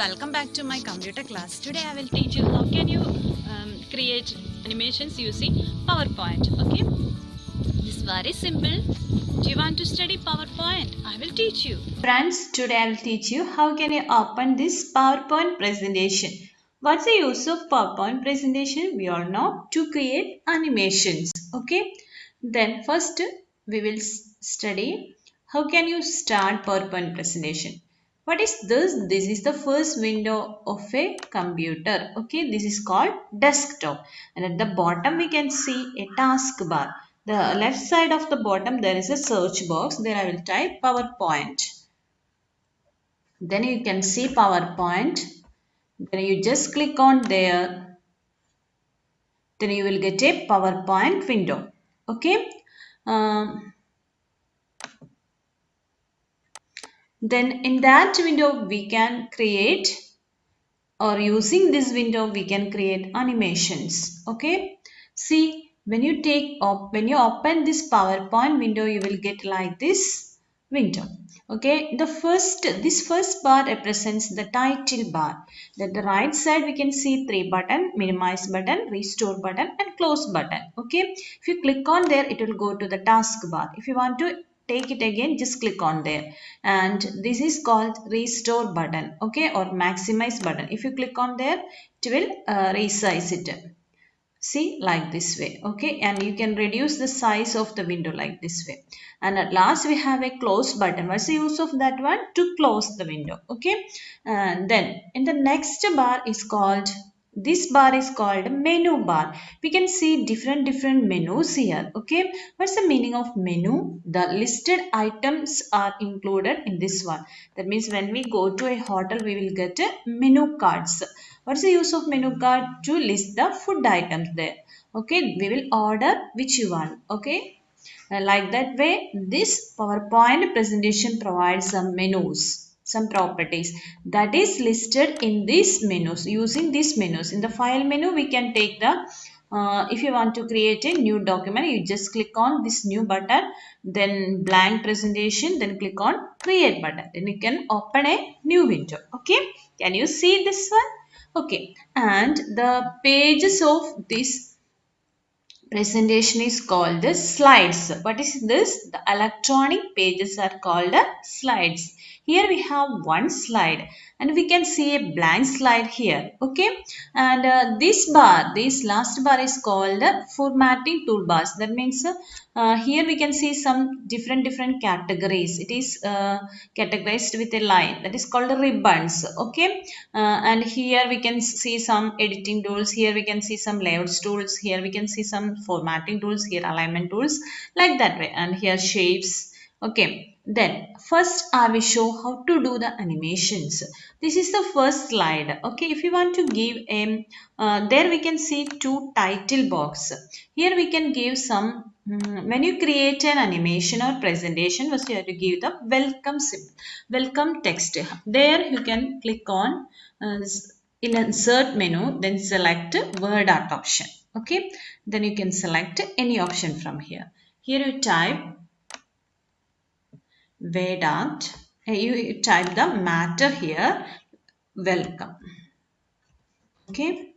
welcome back to my computer class. Today I will teach you how can you create animations using PowerPoint. Okay, this is very simple. Do you want to study PowerPoint? I will teach you. Friends, today I will teach you how can you open this PowerPoint presentation. What's the use of PowerPoint presentation? We all know to create animations. Okay, then first we will study how can you start PowerPoint presentation. What is this? This is the first window of a computer. Okay, this is called desktop, and at the bottom we can see a taskbar. The left side of the bottom there is a search box. There I will type PowerPoint. Then you can see PowerPoint. Then you just click on there. Then you will get a PowerPoint window. Okay. Um, then in that window we can create, or using this window we can create animations. Okay, see, when you open this PowerPoint window you will get like this window. Okay, this first bar represents the title bar. At the right side we can see three button: minimize button, restore button and close button. Okay, if you click on there it will go to the task bar. If you want to take it again, just click on there, and this is called restore button. Okay, or maximize button. If you click on there it will resize it, see, like this way. Okay, and you can reduce the size of the window like this way. And at last we have a close button. What's the use of that one? To close the window. Okay, and then in the next bar is called, this bar is called menu bar. We can see different menus here. Okay, what's the meaning of menu? The listed items are included in this one. That means when we go to a hotel we will get a menu cards. What's the use of menu card? To list the food items there. Okay, we will order which you want. Okay, like that way this PowerPoint presentation provides some menus, some properties that is listed in these menus. Using these menus, in the file menu we can take the, if you want to create a new document, you just click on this new button, then blank presentation, then click on create button, then you can open a new window. Okay, can you see this one? Okay, and the pages of this presentation is called the slides. What is this? The electronic pages are called slides. Here we have one slide and we can see a blank slide here. Okay, and this last bar is called formatting toolbars. That means here we can see some different categories. It is categorized with a line that is called ribbons. Okay, and here we can see some editing tools. Here we can see some layouts tools. Here we can see some formatting tools. Here alignment tools, like that way. And here shapes. Okay, then first I will show how to do the animations. This is the first slide. Okay, if you want to give a, there we can see two title box. Here we can give some, when you create an animation or presentation, first you have to give the welcome text. There you can click on in insert menu, then select word art option. Okay, then you can select any option from here. Here you type word art. You type the matter here, welcome. Okay,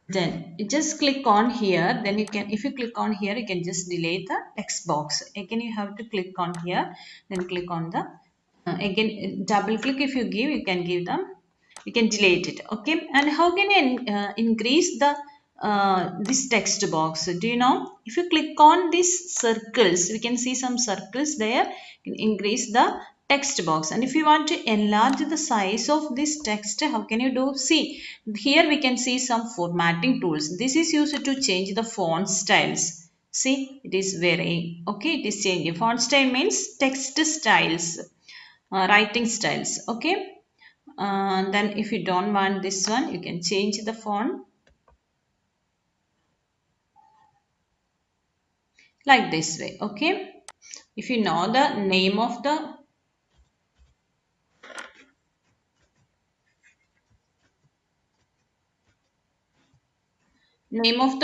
then you just click on here. Then you can, if you click on here, you can just delete the text box. Again you have to click on here, then click on the, again double click. If you give, you can give them, you can delete it. Okay, and how can you increase the this text box? Do you know? If you click on these circles, we can see some circles there. You can increase the text box. And if you want to enlarge the size of this text, how can you do? See, here we can see some formatting tools. This is used to change the font styles. See, it is very, okay, it is changing. Font style means text styles, writing styles. Okay, then if you don't want this one, you can change the font like this way. Okay, if you know the name of the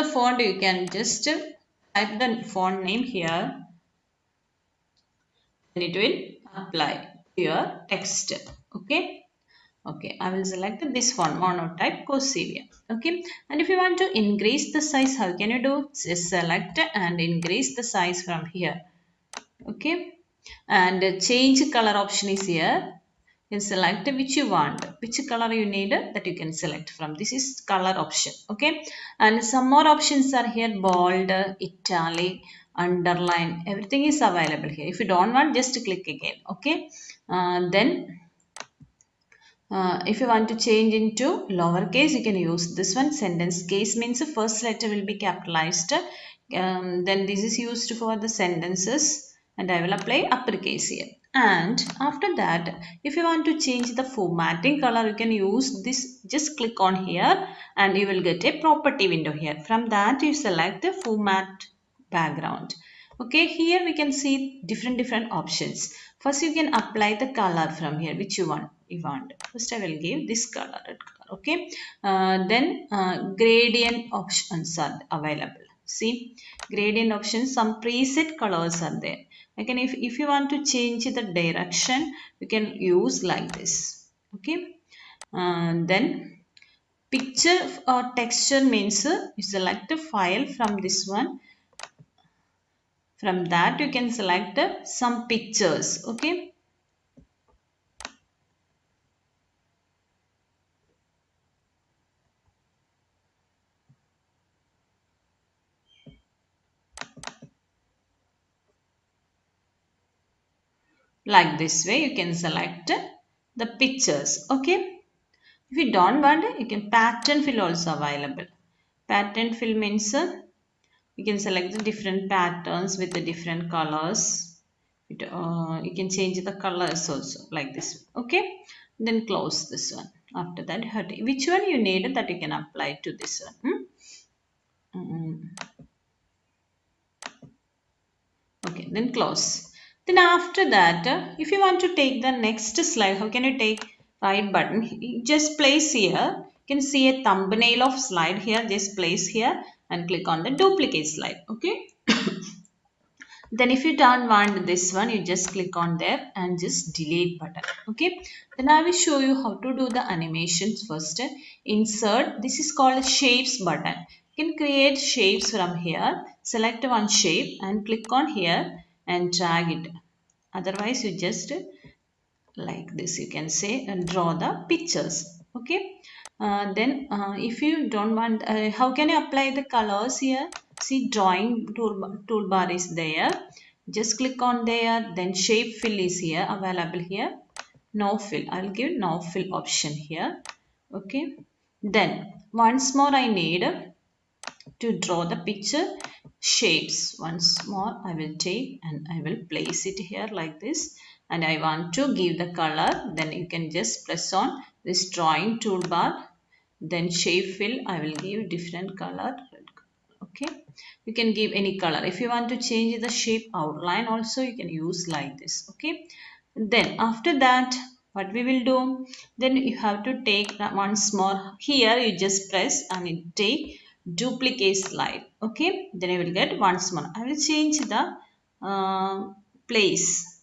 font, you can just type the font name here, and it will apply to your text. Okay, Okay, I will select this one, monotype Cosivia. Okay, and if you want to increase the size, how can you do? Just select and increase the size from here. Okay, and change color option is here. You can select which you want, which color you need, that you can select from. This is color option. Okay, and some more options are here: bold, italic, underline. Everything is available here. If you don't want, just click again. Okay, then if you want to change into lowercase, you can use this one. Sentence case means the first letter will be capitalized. Then this is used for the sentences, and I will apply uppercase here. And after that, if you want to change the formatting color, you can use this. Just click on here and you will get a property window here. From that, you select the format background. Okay, here we can see different options. First, you can apply the color from here, which you want. First, I will give this color, red color. Okay, then gradient options are available. See, gradient options, some preset colors are there. Again, if you want to change the direction, you can use like this. Okay, then picture or texture means you select a file from this one. From that you can select some pictures. Okay, like this way you can select the pictures. Okay, if you don't want you can pattern fill also available. Pattern fill means you can select the different patterns with the different colors. You can change the colors also like this. Okay, then close this one. After that, which one you need, that you can apply to this one. Okay, then close. Then after that, if you want to take the next slide, how can you take? Right button? Just place here. You can see a thumbnail of slide here. Just place here and click on the duplicate slide. Okay. Then if you don't want this one, you just click on there and just delete button. Okay. Then I will show you how to do the animations first. Insert. This is called shapes button. You can create shapes from here. Select one shape and click on here and drag it. Otherwise, you just like this, you can say, and draw the pictures. Okay. Then if you don't want, how can you apply the colors here? See, drawing toolbar is there. Just click on there. Then shape fill is here, available here. No fill. I'll give no fill option here. Okay. Then once more I need to draw the picture shapes. Once more I will take and I will place it here like this, and I want to give the color. Then you can just press on this drawing toolbar, then shape fill. I will give different color, red color. Okay, you can give any color. If you want to change the shape outline also, you can use like this. Okay, then after that what we will do, then you have to take once more here, you just press and it take duplicate slide. Okay, then I will get once more. I will change the place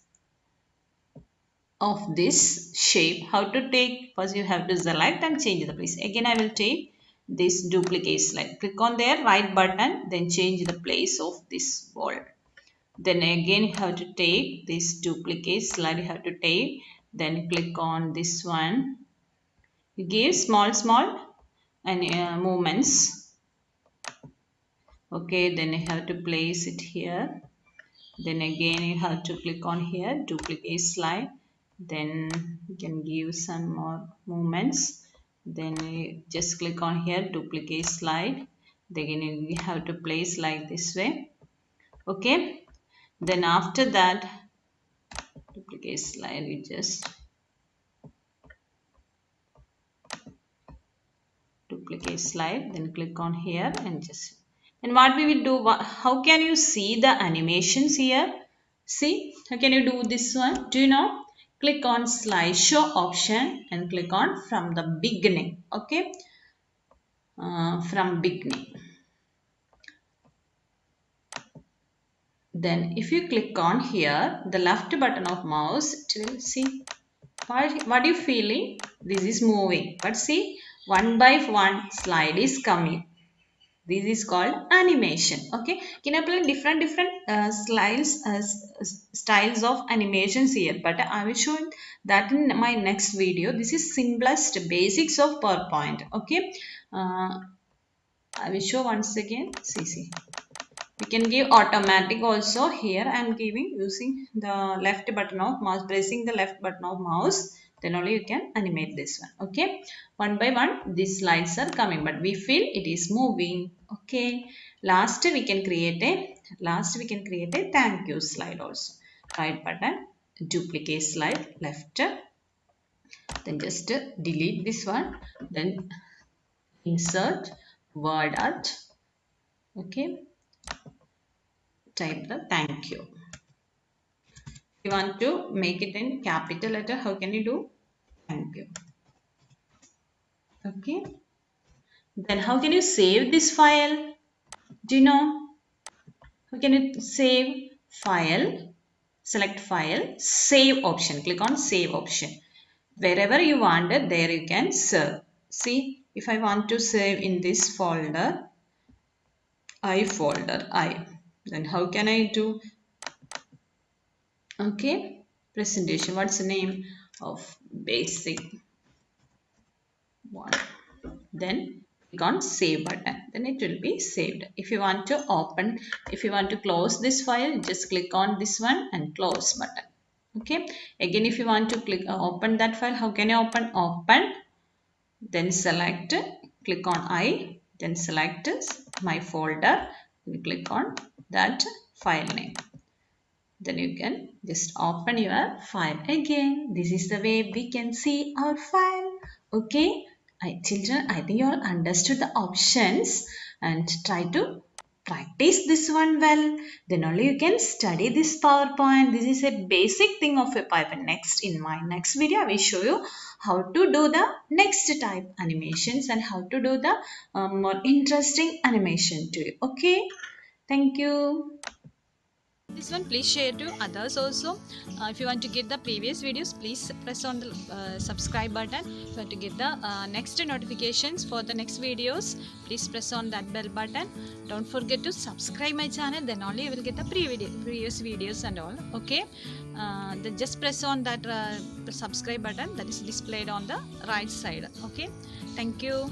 of this shape. How to take? First you have to select and change the place. Again I will take this duplicate slide. Click on their right button, then change the place of this ball. Then again you have to take this duplicate slide, you have to take, then click on this one. You give small and movements. Okay, then you have to place it here. Then again you have to click on here, duplicate slide. Then you can give some more movements. Then you just click on here, duplicate slide. Then you have to place like this way. Okay, then after that duplicate slide, you just duplicate slide, then click on here and just, and what we will do, how can you see the animations here? See, how can you do this one? Do you know? Click on slideshow option and click on from the beginning. Okay, from beginning. Then if you click on here, the left button of mouse, it will see, What you feeling? This is moving. But see, one by one slide is coming. This is called animation. Okay, can I play different styles of animations here, but I will show that in my next video. This is simplest basics of PowerPoint. Okay, I will show once again. See. We can give automatic also. Here I am giving using the left button of mouse, pressing the left button of mouse, then only you can animate this one. Okay, one by one these slides are coming, but we feel it is moving. Okay, last we can create a thank you slide also. Right button, duplicate slide, left, then just delete this one, then insert word art. Okay, type the thank you. If you want to make it in capital letter, how can you do? Thank you. Okay. Then how can you save this file? Do you know? How can you save file? Select file, save option. Click on save option. Wherever you want it, there you can save. See, if I want to save in this folder, I, then how can I do? Okay, presentation. What's the name of basic one? Then click on save button, then it will be saved. If you want to close this file, just click on this one and close button. Okay, again if you want to open that file, how can you open, then select, click on I, then select my folder and click on that file name. Then you can just open your file again. This is the way we can see our file. Okay, children, I think you all understood the options and try to practice this one well. Then only you can study this PowerPoint. This is a basic thing of a PowerPoint. In my next video, I will show you how to do the next type animations and how to do the more interesting animation too. Okay, thank you. This one please share to others also. If you want to get the previous videos, please press on the subscribe button. If you want to get the next notifications for the next videos, please press on that bell button. Don't forget to subscribe my channel, then only you will get the previous videos and all. Okay, then just press on that subscribe button that is displayed on the right side. Okay, thank you.